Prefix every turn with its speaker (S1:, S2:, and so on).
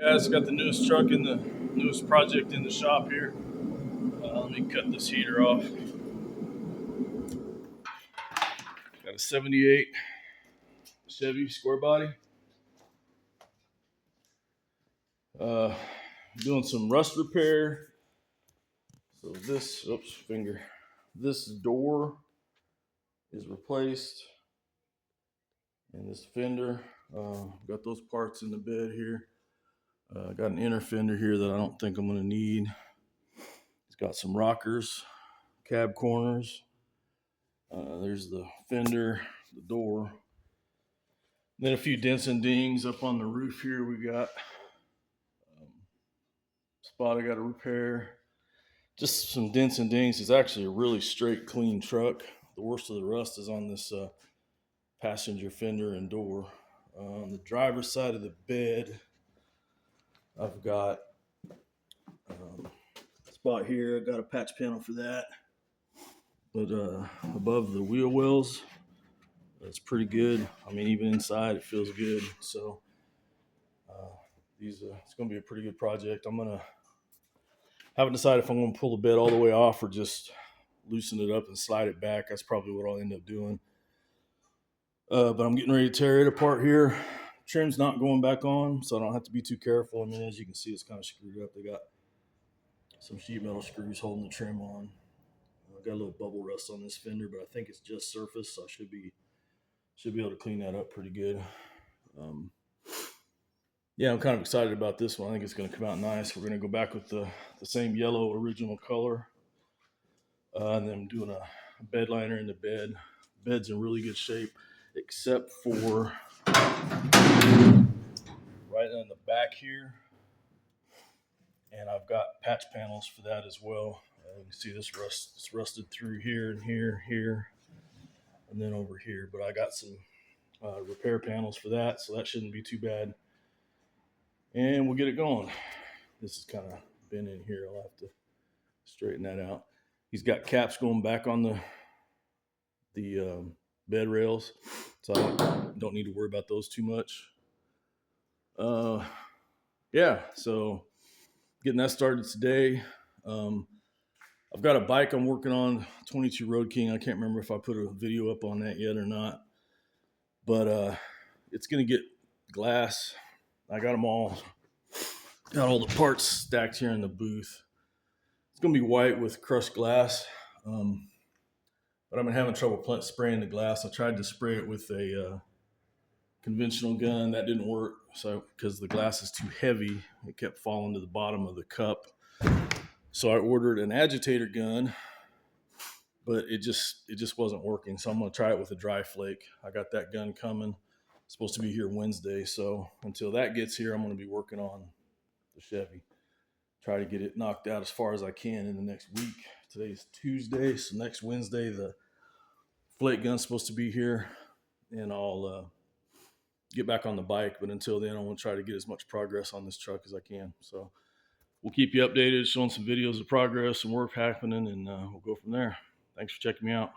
S1: Guys, got the newest truck in the newest project in the shop here. Let me cut this heater off. Got a 78 Chevy square body. Doing some rust repair. So this, this door is replaced, and this fender. Got those parts in the bed here. Got an inner fender here that I don't think I'm going to need. It's got some rockers, cab corners. There's the fender, the door. Then a few dents and dings up on the roof here. We got spot I got to repair. Just some dents and dings. It's actually a really straight, clean truck. The worst of the rust is on this passenger fender and door. On the driver's side of the bed, I've got a spot here. I got a patch panel for that. But above the wheel wells, it's pretty good. I mean, even inside, it feels good. So it's going to be a pretty good project. Haven't decided if I'm going to pull the bed all the way off or just loosen it up and slide it back. That's probably what I'll end up doing. But I'm getting ready to tear it apart here. Trim's not going back on, so I don't have to be too careful. I mean, as you can see, it's kind of screwed up. They got some sheet metal screws holding the trim on. Got a little bubble rust on this fender, but I think it's just surface, so I should be able to clean that up pretty good. Yeah, I'm kind of excited about this one. I think it's going to come out nice. We're going to go back with the same yellow original color. And then I'm doing a bed liner in the bed. Bed's in really good shape, except for right on the back here. And I've got patch panels for that as well. You can see this it's rusted through here and here, and then over here. But I got some repair panels for that, so that shouldn't be too bad. And we'll get it going. This is kind of been in here. I'll have to straighten that out. He's got caps going back on the bed rails, so I don't need to worry about those too much. Yeah, so getting that started today. I've got a bike I'm working on, 22 Road King. I can't remember if I put a video up on that yet or not, but it's going to get glass. I got them all. Got all the parts stacked here in the booth. It's going to be white with crushed glass, but I've been having trouble spraying the glass. I tried to spray it with a conventional gun. That didn't work, so because the glass is too heavy, it kept falling to the bottom of the cup. So I ordered an agitator gun, but it just wasn't working. So I'm going to try it with a dry flake. I got that gun coming. It's supposed to be here Wednesday. So until that gets here, I'm going to be working on the Chevy. Try to get it knocked out as far as I can in the next week. Today's Tuesday, so next Wednesday the flake gun's supposed to be here, and I'll get back on the bike. But until then, I want to try to get as much progress on this truck as I can. So we'll keep you updated, showing some videos of progress and work happening, and we'll go from there. Thanks for checking me out.